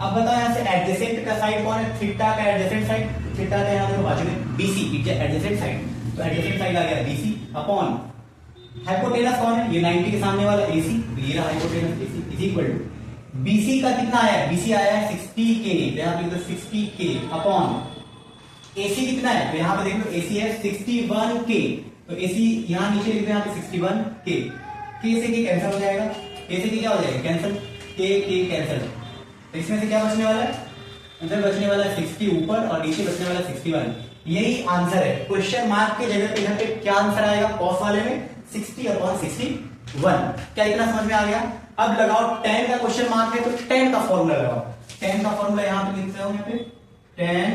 अब बताओ यहां से एडजेसेंट का साइड कौन है, थीटा का एडजेसेंट साइड, थीटा का यहां देखो बाजू में बीसी, एडजेसेंट साइड, तो एडजेसेंट साइड आ गया बीसी अपॉन हाइपोटेनस कौन है, ये 90 के सामने वाला एसी, तो ये रहा hypotenuse AC is equal to BC का कितना आया है, बीसी आया है 60 के, तो यहां पे लिख दो 60 के अपॉन एसी कितना है, तो यहां पे देख लो एसी है 61 के, तो एसी यहां नीचे लिख दो, यहां पे 61 के से के कैंसिल हो जाएगा, के से के क्या हो जाएगा कैंसिल, के कैंसिल, तो इसमें से क्या बचने वाला है, इधर बचने वाला है 60 ऊपर और नीचे बचने वाला 61, यही आंसर है। क्वेश्चन मार्क के जगह पे यहाँ पे क्या आंसर आएगा, कॉस वाले में 60/61। क्या इतना समझ में आ गया। अब लगाओ tan का क्वेश्चन मार्क है, तो tan का फॉर्मूला लगाओ, tan का फॉर्मूला यहां पे लिखते हो, यहाँ पे tan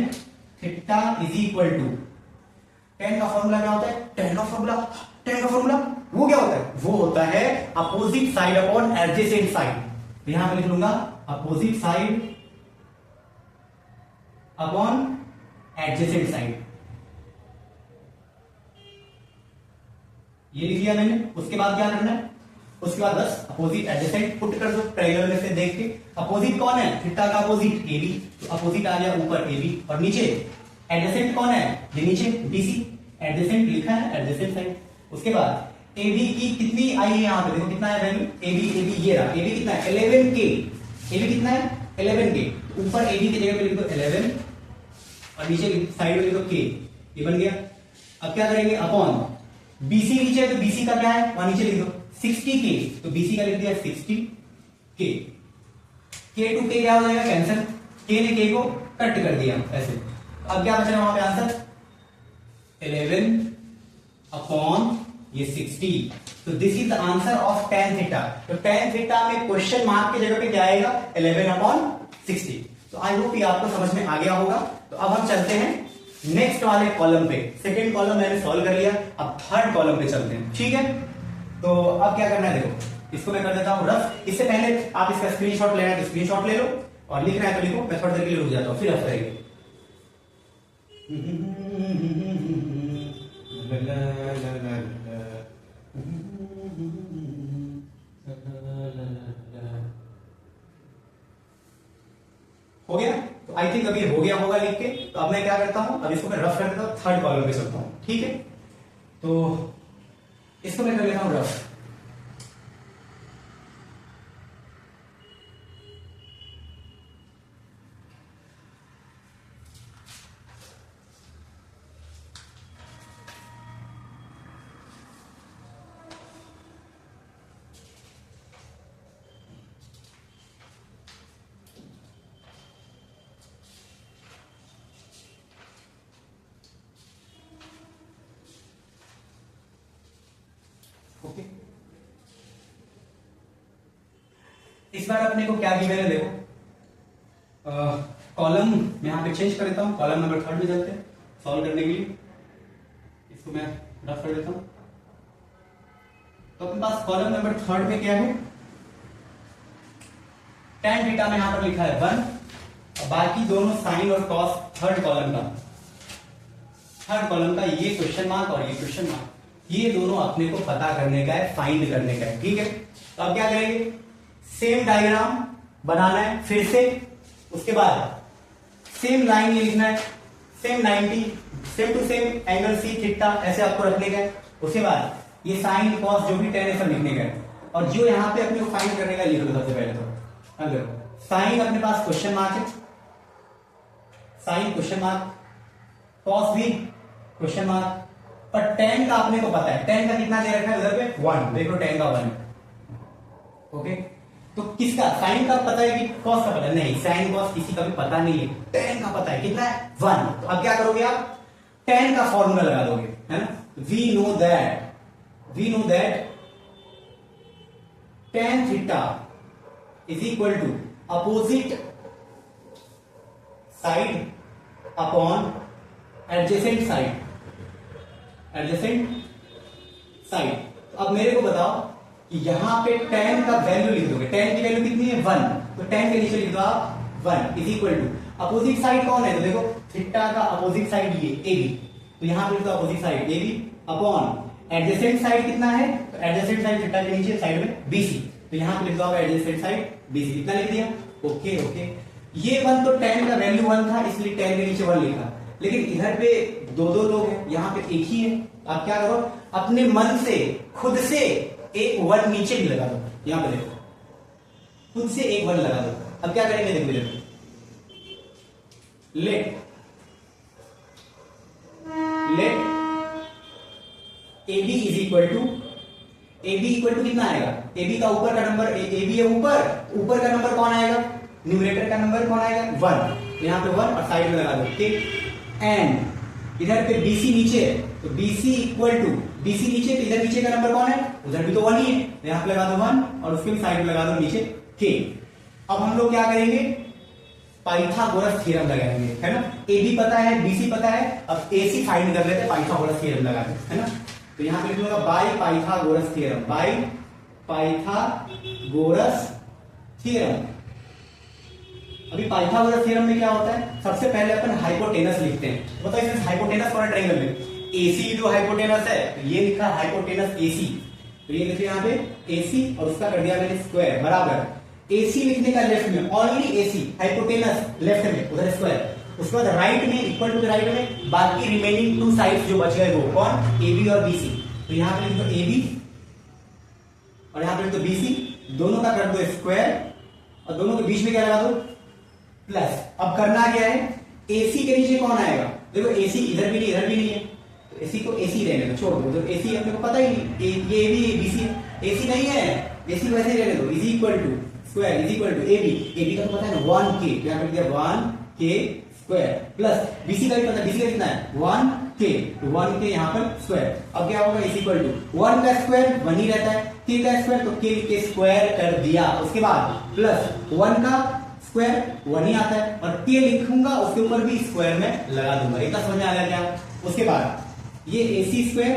theta is equal to, tan का फॉर्मूला क्या होता है, tan का फॉर्मूला वो क्या होता है, वो होता है opposite side upon adjacent side. तो यहां पे लिख लूंगा opposite side upon adjacent side, ये लिख लिया मैंने। उसके बाद क्या करना है, उसके बाद बस अपोजिट एडजेसेंट पुट कर दो, ट्रायंगल में से देख के। अपोजिट कौन है, थीटा का अपोजिट AB, तो अपोजिट आ गया ऊपर AB और नीचे एडजेसेंट कौन है, ये नीचे बीसी, एडजेसेंट लिखा है एडजेसेंट साइड। उसके बाद एबी की कितनी आई है यहाँ पे, देखो कितना है वैल्यू, एबी ये रहा, एबी कितना है 11K, एबी कितना है 11K, ऊपर एबी की जगह पे लिख दो 11 और नीचे साइड में लिख दो K, ये बन गया। अब क्या करेंगे, अपॉन बीसी नीचे है तो बीसी का क्या है वहां नीचे लिख दो 60K, तो बीसी का लिख दिया 60K, K टू K क्या हो जाएगा कैंसिल, K ने K को कट कर दिया ऐसे। अब क्या बच रहा है वहां पे आंसर 11 अपॉन ये 60, तो this is the answer of tan theta. तो tan थीटा में क्वेश्चन मार्क की जगह पे क्या आएगा 11 अपॉन 60। तो आई होप ये आपको समझ में आ गया होगा। तो अब हम चलते हैं नेक्स्ट वाले कॉलम पे, सेकंड कॉलम मैंने सॉल्व कर लिया, अब थर्ड कॉलम पे चलते हैं, ठीक है। तो अब क्या करना है, देखो इसको मैं कर देता हूं रफ, इससे पहले आप इसका स्क्रीनशॉट लेना है तो स्क्रीनशॉट ले लो, और लिखना है तो लिखो, मैं थोड़ी देर के लिए रुक जाता हूं फिर रफ करेंगे। हो गया, तो आई थिंक अभी हो गया होगा लिख के। तो अब मैं क्या करता हूं, अब इसको मैं रफ कर देता हूं, थर्ड कॉलम पे चलता हूं, ठीक है। तो इसको मैं कर लेता हूं रफ। ओके, इस बार अपने को क्या गिवन है, देखो कॉलम मैं यहां पे चेंज कर देता हूं, कॉलम नंबर थर्ड में चलते हैं सॉल्व करने के लिए। इसको मैं रफ कर देता हूं। तो अपने पास कॉलम नंबर थर्ड में क्या है, tan थीटा में यहां पर लिखा है 1, और बाकी दोनों साइन और कॉस थर्ड कॉलम का ये क्वेश्चन मार्क और ये क्वेश्चन मार्क, ये दोनों अपने को पता करने का है, फाइंड करने का है, ठीक है। तो अब क्या करेंगे, सेम डायग्राम बनाना है फिर से, उसके बाद सेम लाइन ये लिखना है, same 90 same to same angle C theta ऐसे आपको रखने का है। उसके बाद ये साइन कॉस जो भी टेन है सब लिखने का है, और जो यहाँ पे अपने को फाइंड करने का लिख लो सबसे पहले। तो अगर साइन अपने पास क्वेश्चन मार्क है, साइन क्वेश्चन मार्क, कॉस भी क्वेश्चन मार्क, पर tan का अपने को पता है, tan का कितना दे रखा है उधर पे 1, देख लो tan का 1 है। ओके, तो किसका, साइन का पता है कि कॉस का पता है, नहीं साइन कॉस किसी का भी पता नहीं है, tan का पता है कितना है 1। तो अब क्या करोगे आप, tan का फॉर्मूला लगा दोगे, है ना। We know that tan theta is equal to opposite side upon adjacent side, तो अब मेरे को बताओ कि यहां पे tan का वैल्यू लिख दोगे, tan की वैल्यू कितनी है 1, तो tan के नीचे लिख दो आप 1 is equal to opposite side कौन है, तो देखो थीटा का अपोजिट साइड ये AB, तो यहां पे लिख दो opposite side AB upon adjacent side कितना है, तो एडजेसेंट साइड थीटा के नीचे साइड में BC, तो यहां पे लिख दो आप एडजेसेंट साइड BC, इतना लिख दिया। ओके, ये 1 तो tan का वैल्यू 1 था इसलिए tan के नीचे 1 लिखा, लेकिन इधर पे दो लोग हैं, यहाँ पे एक ही है। आप क्या करो, अपने मन से खुद से एक 1 नीचे भी लगा दो, यहाँ पे देखो खुद से एक 1 लगा दो। अब क्या करेंगे, देखो let AB is equal to कितना आएगा, AB का ऊपर का नंबर AB है, ऊपर का नंबर कौन आएगा, न्यूमरेटर का नंबर कौन आएगा 1, तो यहाँ पे 1 और साइड में लगा दो, ठीक। एंड इधर पे BC नीचे है, तो BC इक्वल टू BC नीचे, तो इधर नीचे का नंबर कौन है, उधर भी तो 1 ही है, तो यहाँ पे लगा दो 1 और उसके भी साइड में लगा दो नीचे K। अब हम लोग क्या करेंगे, पाइथागोरस थ्योरम लगाएंगे, है ना। AB पता है, BC पता है, अब AC फाइंड कर लेते हैं पाइथागोरस थ्योरम लगा के, है ना। तो यहाँ पे लिख लूंगा बाय पाइथागोरस थ्योरम। अभी पाइथागोरस थ्योरम में क्या होता है, सबसे पहले अपन हाइपोटेनस लिखते हैं। बताओ इसमें हाइपोटेनस कौन है ट्रायंगल में, AC जो हाइपोटेनस है, तो ये लिखा हाइपोटेनस AC, तो ये लिखे यहाँ पे AC और उसका कर दिया मैंने स्क्वायर बराबर AC लिखने का लेफ्ट में ओनली AC, हाइपोटेनस लेफ्ट में उधर स्क्वायर, उसके बाद राइट में इक्वल टू के राइट में बाकी रिमेनिंग टू साइड्स जो बच गए वो कौन, ए बी और बी सी। तो यहां पे लिख दो ए बी और यहां पे लिख दो बी सी, दोनों का कर दो स्क्वायर और दोनों के बीच में क्या लगा दो प्लस। अब करना क्या है, एसी के नीचे कौन आएगा, देखो एसी इधर भी नहीं इधर भी नहीं है, तो एसी को एसी रहने दो, छोड़ दो, तो एसी अपने को पता ही नहीं, ये ए बी बी सी है, एसी नहीं है, एसी वैसे ही रहने दो, is equal to square is equal to A B का तो पता है ना 1k, तो यहां पे दिया 1k स्क्वायर प्लस बीसी का भी पता है, बीसी का कितना है 1k, तो 1k यहां पर स्क्वायर। अब क्या होगा इज इक्वल टू 1 का स्क्वायर 1 ही रहता है, k का स्क्वायर तो k के स्क्वायर कर दिया, उसके बाद प्लस 1 का स्क्वायर 1 ही आता है और k लिखूंगा उसके ऊपर भी स्क्वायर में लगा दूंगा, इतना समझ में आ गया क्या। उसके बाद ये ac स्क्वायर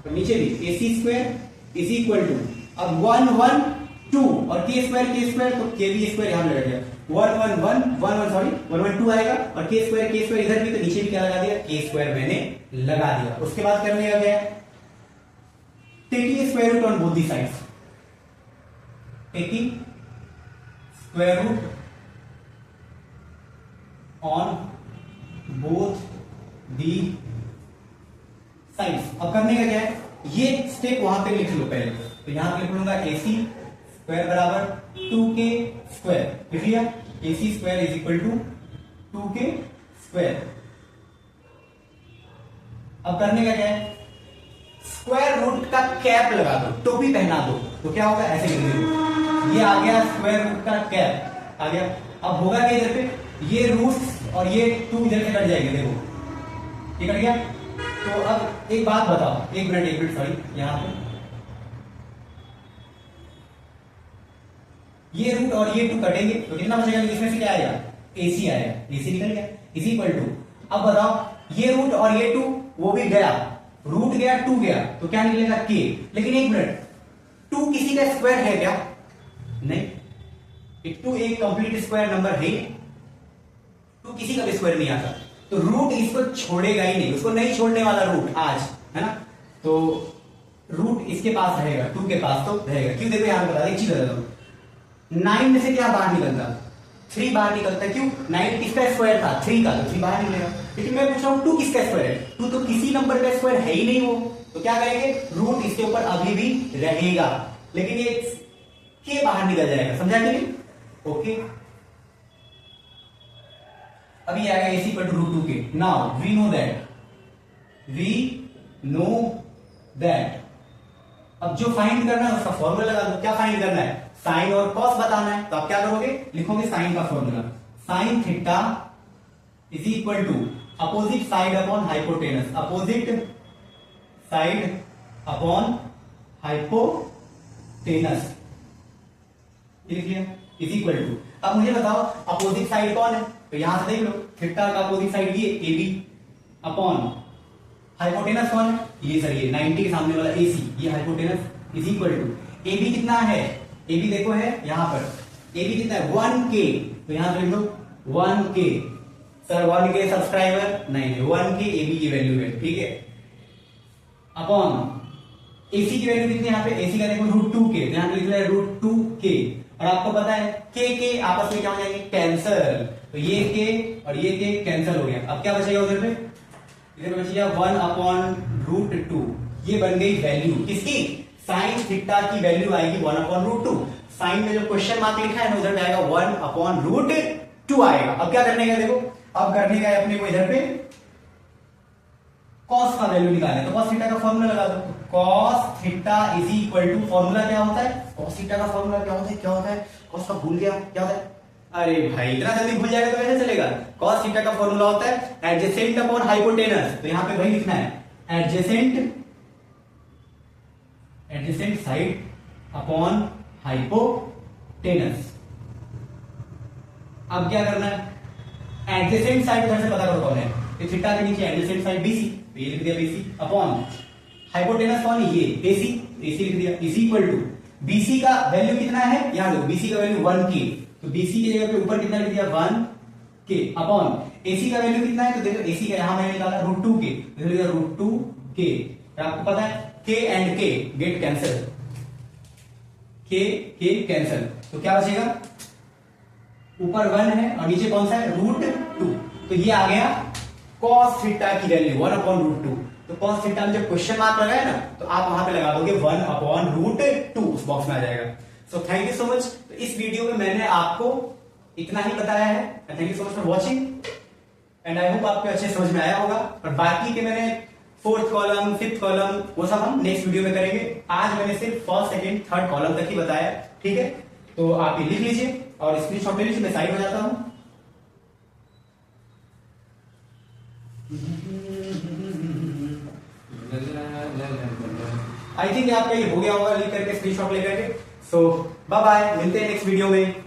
और नीचे भी ac square is equal to, अब 1 1 2 और k स्क्वायर तो k भी स्क्वायर यहां लगा दिया, 1 1 1 1 1 सॉरी 1 1 2 आएगा और k स्क्वायर इधर भी, तो नीचे भी क्या लगा दिया k स्क्वायर मैंने लगा दिया। उसके बाद करने का क्या है, taking square root on both the sides, taking square root on both the sides. अब करने का क्या है, ये स्टेप वहां पे लिख लो पहले, तो यहां पे लिख लूंगा ac स्क्वायर बराबर 2k स्क्वायर, लिख लिया ac square is equal to 2k square. अब करने का क्या है, स्क्वायर रूट का कैप लगा दो, टोपी पहना दो, तो क्या होगा ऐसे लिख दो, ये आ गया स्क्वायर रूट का कैप आ गया। अब होगा क्या इधर पे, ये रूट और ये 2 इधर से कट जाएंगे, देखो ये कट गया। तो अब एक बात बताओ, एक मिनट सॉरी, यहां पे ये रूट और ये 2 कटेंगे तो कितना बचेगा, इसमें से क्या आएगा AC आएगा, AC निकल गया इज इक्वल टू। अब बताओ ये रूट और ये 2 वो भी गया, रूट गया 2 गया, तो क्या निकलेगा k। लेकिन एक मिनट, 2 किसी का स्क्वायर है क्या, नहीं, 2 एक कंप्लीट स्क्वायर नंबर है, 2 किसी का भी स्क्वायर नहीं आता, तो रूट इसको छोड़ेगा ही नहीं, उसको नहीं छोड़ने वाला रूट आज, है ना, तो रूट इसके पास रहेगा, 2 के पास तो रहेगा। क्यों, देखो यहां बता, एक चीज बता दो, 9 में से क्या बाहर निकलता, 3 बाहर निकलता है, क्यों, 9 किसका स्क्वायर था 3 का, तो 3 बाहर निकलेगा। लेकिन मैं पूछ रहा हूं 2 किसका स्क्वायर है, 2 तो किसी नंबर का स्क्वायर है ही नहीं वो, तो क्या करेंगे, रूट इसके ऊपर अभी भी रहेगा, लेकिन ये के बाहर निकल जाएगा, समझा कि नहीं, ओके। अभी आएगा AC equal to root 2k। Now we know that अब जो फाइंड करना है उसका फॉर्मूला लगा दो। क्या फाइंड करना है, साइन और कॉस बताना है, तो आप क्या करोगे, लिखोगे साइन का formula, sine theta is equal to opposite side upon hypotenuse, opposite side upon hypotenuse, लिख लिया इज इक्वल टू। अब मुझे बताओ अपोजिट साइड कौन है, तो यहां से देख लो, थीटा का अपोजिट साइड ये AB अपॉन हाइपोटेनस कौन है, ये सर ये 90 के सामने वाला AC, ये hypotenuse is equal to AB कितना है, AB देखो है यहां पर, AB कितना है 1k, तो यहां पे लिख दो 1k, सर 1k सब्सक्राइबर नहीं, 1k AB की वैल्यू है, ठीक है, अपॉन AC की वैल्यू कितनी है, यहाँ पे AC का देखो रूट 2k, तो यहां पे लिख रहा है रूट 2k, और आपको पता है k आपस में क्या हो जाएंगे, कैंसल, तो ये k और ये k कैंसल हो गया। अब क्या बचेगा उधर पे, इधर बचेगा 1 अपॉन रूट 2, ये बन गई वैल्यू किसकी, साइन थीटा की वैल्यू आएगी 1 अपॉन रूट 2, साइन में जो क्वेश्चन मार्क लिखा है ना उधर पे आएगा 1 अपॉन रूट 2 आएगा। अब क्या करने का, देखो अब करने का है अपने को इधर पे cos का वैल्यू निकालना, तो cos थीटा का फॉर्मूला लगा दो, cos theta is equal to, formula क्या होता है, cos थीटा का फॉर्मूला क्या होता है, cos का भूल गया क्या होता है, अरे भाई इतना जल्दी भूल जाएगा तो कैसे चलेगा, cos थीटा का फॉर्मूला होता है एडजेसेंट अपॉन हाइपोटेनस, तो यहां पे वही लिखना है एडजेसेंट साइड अपॉन हाइपोटेनस। अब क्या करना है, एडजेसेंट साइड उधर से पता करो कौन है, तो थीटा के नीचे एडजेसेंट साइड BC, तो ये लिख दिया BC अपॉन हाइपोटेनस कौन है, ये AC लिख दिया इज इक्वल टू, BC का वैल्यू कितना है, यहां लो BC का वैल्यू 1k, तो BC की जगह पे ऊपर कितना लिख दिया 1k अपॉन AC का वैल्यू कितना है, तो देखो AC का यहां मैंने निकाला रूट 2k, तो लिख दिया रूट 2k, आपको पता है k and k get cancel, k cancel, तो क्या बचेगा ऊपर 1 है और नीचे कौन सा है, √2। तो ये आ गया cos थीटा की वैल्यू 1/√2। तो cos थीटा में जब क्वेश्चन मार्क लगाए ना, तो आप वहां पे लगा दोगे 1/√2, उस बॉक्स में आ जाएगा। So thank you so much. तो इस वीडियो में मैंने आपको इतना ही बताया है। Thank you so much for watching and I hope आपको अच्छे समझ में आया होगा। और बाकी के मैंने 4th कॉलम 5th कॉलम वो सब हम नेक्स्ट वीडियो में करेंगे। आज मैंने सिर्फ 1st 2nd 3rd कॉलम तक ही बताया, ठीक है। तो आप ये लिख लीजिए और स्क्रीनशॉट ले लीजिए, मैं साइड हो जाता हूं। आई थिंक आपका ये हो गया होगा लिख करके, स्क्रीनशॉट लेकर के। सो बाय बाय, मिलते हैं नेक्स्ट वीडियो में।